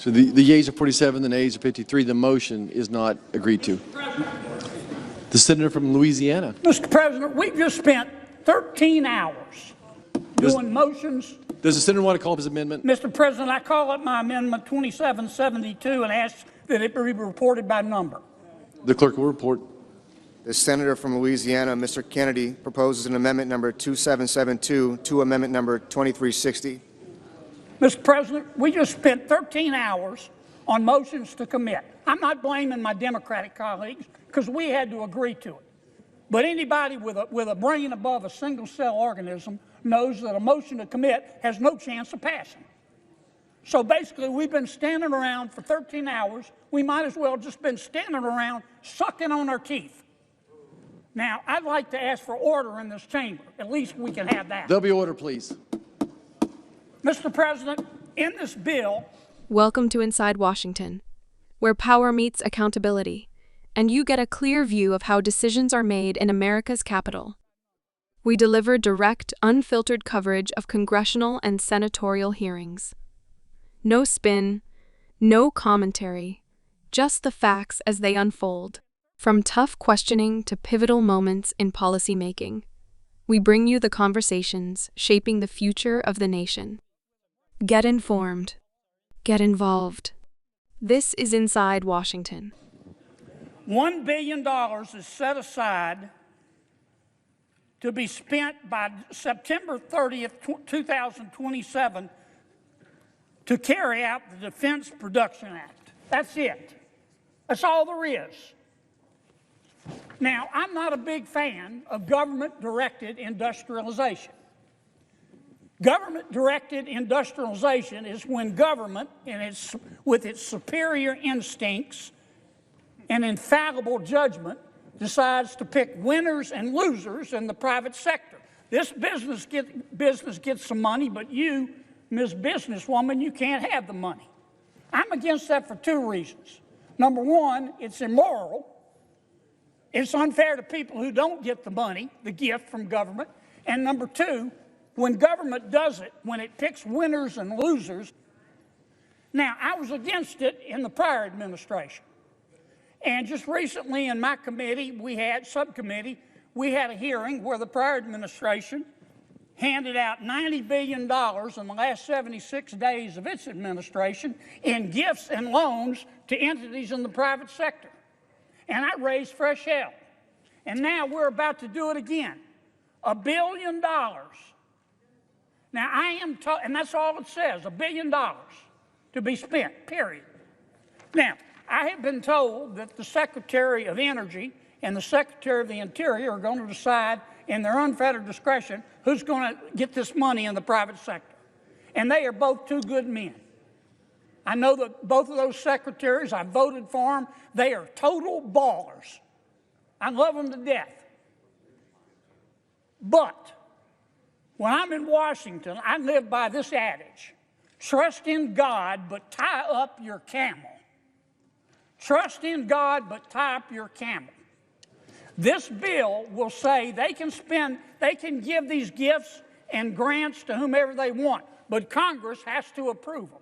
So the yeas are 47, the nays are 53. The motion is not agreed to. The senator from Louisiana. Mr. President, we've just spent 13 hours doing motions. Does the senator want to call up his amendment? Mr. President, I call up my amendment 2772 and ask that it be reported by number. The clerk will report. The senator from Louisiana, Mr. Kennedy, proposes an amendment number 2772 to amendment number 2360. Mr. President, we just spent 13 hours on motions to commit. I'm not blaming my Democratic colleagues because we had to agree to it. But anybody with a brain above a single-cell organism knows that a motion to commit has no chance of passing. So basically, we've been standing around for 13 hours. We might as well just been standing around sucking on our teeth. Now, I'd like to ask for order in this chamber. At least we can have that. There'll be order, please. Mr. President, in this bill... Welcome to Inside Washington, where power meets accountability, and you get a clear view of how decisions are made in America's capital. We deliver direct, unfiltered coverage of congressional and senatorial hearings. No spin, no commentary, just the facts as they unfold, from tough questioning to pivotal moments in policymaking. We bring you the conversations shaping the future of the nation. Get informed. Get involved. This is Inside Washington. $1 billion is set aside to be spent by September 30th, 2027 to carry out the Defense Production Act. That's it. That's all there is. Now, I'm not a big fan of government-directed industrialization. Government-directed industrialization is when government, with its superior instincts and infallible judgment, decides to pick winners and losers in the private sector. This business gets some money, but you, Ms. Businesswoman, you can't have the money. I'm against that for two reasons. Number one, it's immoral. It's unfair to people who don't get the money, the gift from government. And number two, when government does it, when it picks winners and losers. Now, I was against it in the prior administration. And just recently in my committee, subcommittee, we had a hearing where the prior administration handed out $90 billion in the last 76 days of its administration in gifts and loans to entities in the private sector. And I raised fresh hell. And now we're about to do it again. $1 billion. Now, and that's all it says, $1 billion to be spent, period. Now, I have been told that the Secretary of Energy and the Secretary of the Interior are going to decide in their unfettered discretion who's going to get this money in the private sector. And they are both two good men. I know that both of those secretaries, I voted for them. They are total ballers. I love them to death. But when I'm in Washington, I live by this adage: trust in God, but tie up your camel. Trust in God, but tie up your camel. This bill will say they can give these gifts and grants to whomever they want, but Congress has to approve them.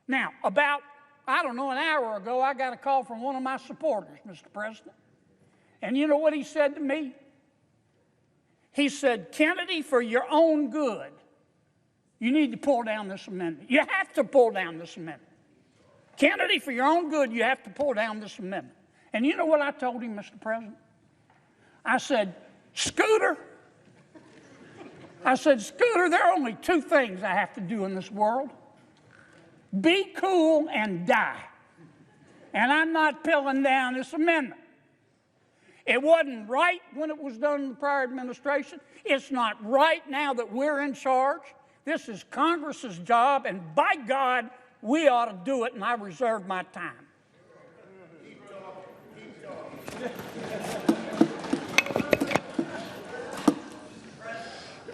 Now, about, an hour ago, I got a call from one of my supporters, Mr. President. And you know what he said to me? He said, Kennedy, for your own good, you need to pull down this amendment. You have to pull down this amendment. Kennedy, for your own good, you have to pull down this amendment. And you know what I told him, Mr. President? I said, Scooter, there are only two things I have to do in this world: be cool and die. And I'm not pulling down this amendment. It wasn't right when it was done in the prior administration. It's not right now that we're in charge. This is Congress's job, and by God, we ought to do it, and I reserve my time.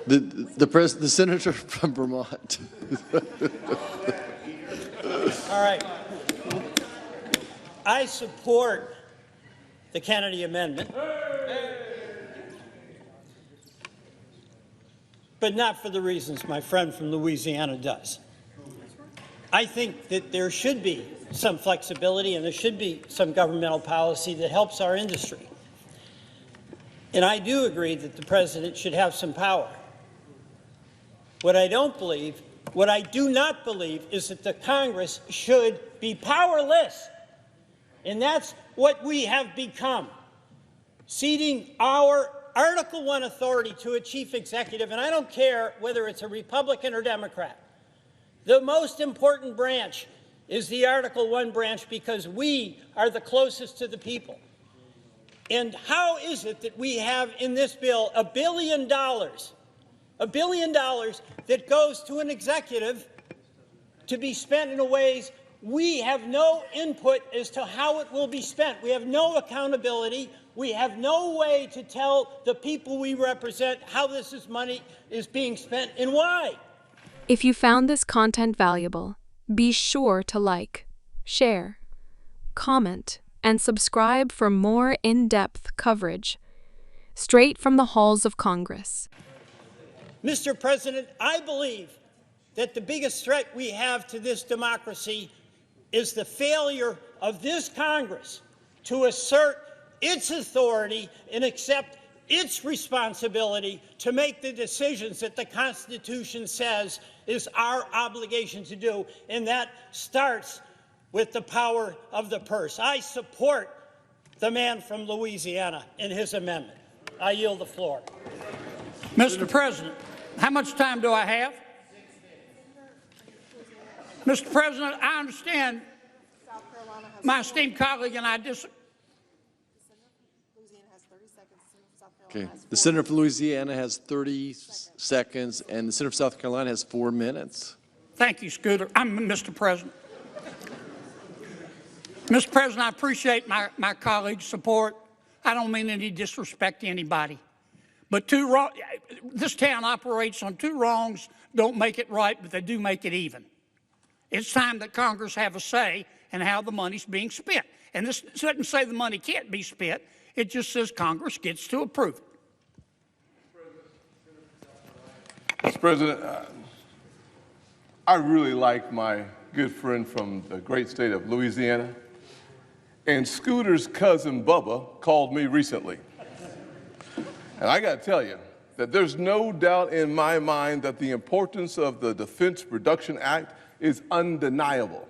The senator from Vermont. All right. I support the Kennedy Amendment, but not for the reasons my friend from Louisiana does. I think that there should be some flexibility and there should be some governmental policy that helps our industry. And I do agree that the president should have some power. What I do not believe is that the Congress should be powerless. And that's what we have become, ceding our Article I authority to a chief executive, and I don't care whether it's a Republican or Democrat. The most important branch is the Article I branch because we are the closest to the people. And how is it that we have in this bill $1 billion that goes to an executive to be spent in ways we have no input as to how it will be spent? We have no accountability. We have no way to tell the people we represent how this money is being spent and why. If you found this content valuable, be sure to like, share, comment, and subscribe for more in-depth coverage straight from the halls of Congress. Mr. President, I believe that the biggest threat we have to this democracy is the failure of this Congress to assert its authority and accept its responsibility to make the decisions that the Constitution says is our obligation to do, and that starts with the power of the purse. I support the man from Louisiana in his amendment. I yield the floor. Mr. President, how much time do I have? Mr. President, I understand my esteemed colleague and I disagree. Okay. The senator from Louisiana has 30 seconds, and the senator from South Carolina has 4 minutes. Thank you, Scooter. I'm Mr. President. Mr. President, I appreciate my colleague's support. I don't mean any disrespect to anybody. But this town operates on two wrongs, don't make it right, but they do make it even. It's time that Congress have a say in how the money's being spent. And this doesn't say the money can't be spent. It just says Congress gets to approve it. Mr. President, I really like my good friend from the great state of Louisiana. And Scooter's cousin Bubba called me recently. And I got to tell you that there's no doubt in my mind that the importance of the Defense Production Act is undeniable.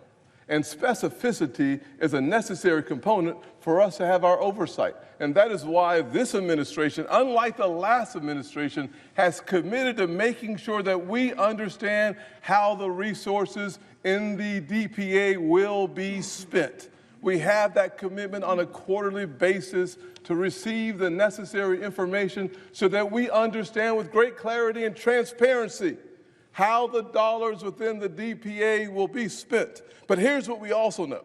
And specificity is a necessary component for us to have our oversight. And that is why this administration, unlike the last administration, has committed to making sure that we understand how the resources in the DPA will be spent. We have that commitment on a quarterly basis to receive the necessary information so that we understand with great clarity and transparency how the dollars within the DPA will be spent. But here's what we also know,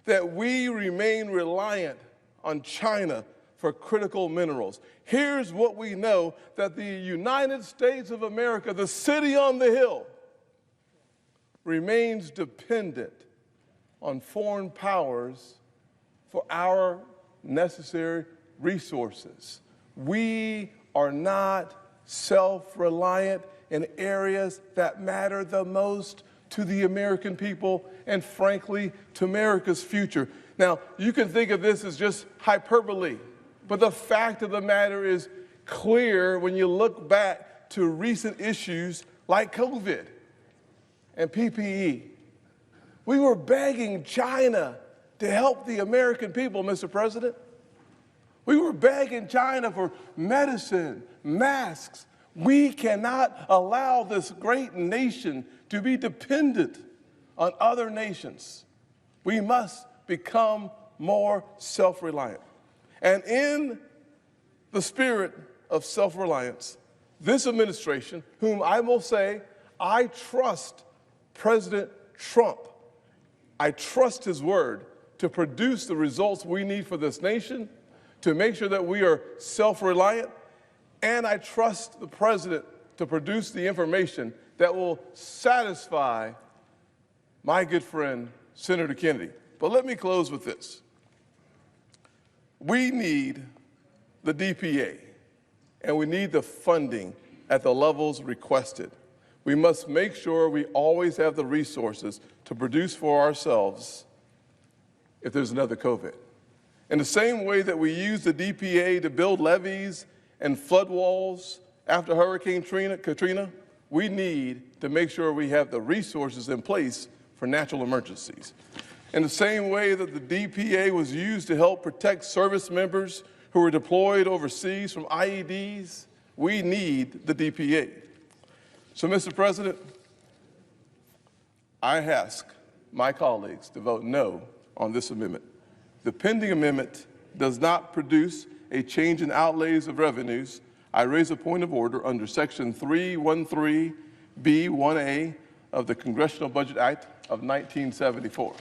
that we remain reliant on China for critical minerals. Here's what we know, that the United States of America, the city on the hill, remains dependent on foreign powers for our necessary resources. We are not self-reliant in areas that matter the most to the American people and, frankly, to America's future. Now, you can think of this as just hyperbole, but the fact of the matter is clear when you look back to recent issues like COVID and PPE. We were begging China to help the American people, Mr. President. We were begging China for medicine, masks. We cannot allow this great nation to be dependent on other nations. We must become more self-reliant. And in the spirit of self-reliance, this administration, whom I will say, I trust President Trump. I trust his word to produce the results we need for this nation, to make sure that we are self-reliant, and I trust the president to produce the information that will satisfy my good friend, Senator Kennedy. But let me close with this. We need the DPA, and we need the funding at the levels requested. We must make sure we always have the resources to produce for ourselves if there's another COVID. In the same way that we use the DPA to build levees and flood walls after Hurricane Katrina, we need to make sure we have the resources in place for natural emergencies. In the same way that the DPA was used to help protect service members who were deployed overseas from IEDs, we need the DPA. So, Mr. President, I ask my colleagues to vote no on this amendment. The pending amendment does not produce a change in outlays of revenues. I raise a point of order under Section 313B1A of the Congressional Budget Act of 1974.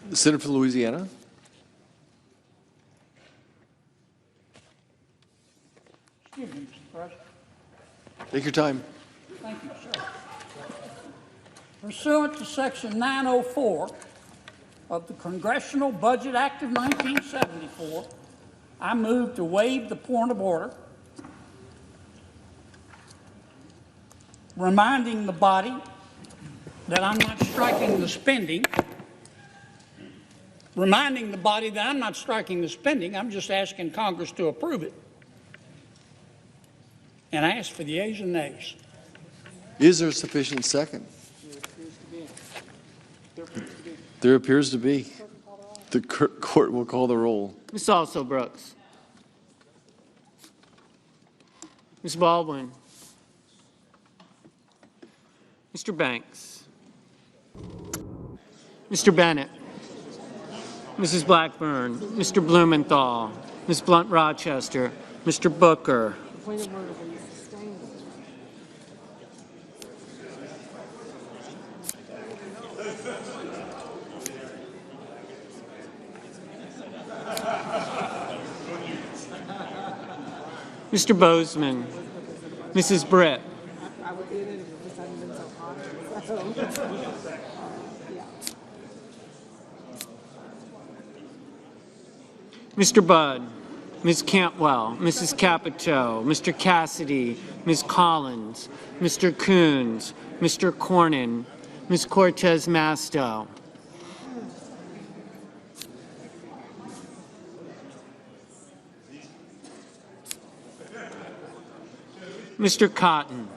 The Senator from Louisiana. Excuse me, Mr. President. Take your time. Thank you, sir. Pursuant to Section 904 of the Congressional Budget Act of 1974, I move to waive the point of order, reminding the body that I'm not striking the spending, I'm just asking Congress to approve it. And I ask for the ayes and nays. Is there sufficient second? There appears to be. The court will call the roll. Ms. Also Brooks. Ms. Baldwin. Mr. Banks. Mr. Bennett. Mrs. Blackburn. Mr. Blumenthal. Ms. Blunt Rochester. Mr. Booker. Mr. Bozeman. Mrs. Britt. Mr. Budd. Ms. Cantwell. Mrs. Capito. Mr. Cassidy. Ms. Collins. Mr. Coons. Mr. Cornyn. Ms. Cortez Masto. Mr. Cotton.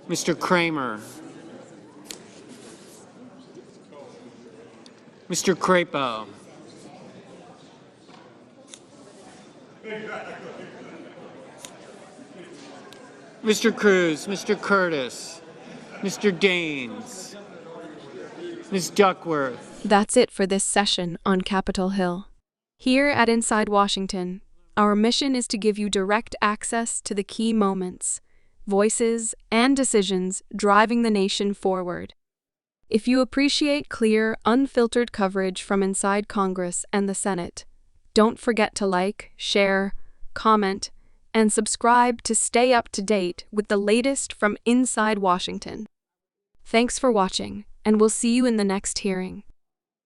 Mr. Kramer. Mr. Crapo. Mr. Cruz, Mr. Curtis, Mr. Daines, Ms. Duckworth. That's it for this session on Capitol Hill. Here at Inside Washington, our mission is to give you direct access to the key moments, voices, and decisions driving the nation forward. If you appreciate clear, unfiltered coverage from inside Congress and the Senate, don't forget to like, share, comment, and subscribe to stay up to date with the latest from inside Washington. Thanks for watching, and we'll see you in the next hearing.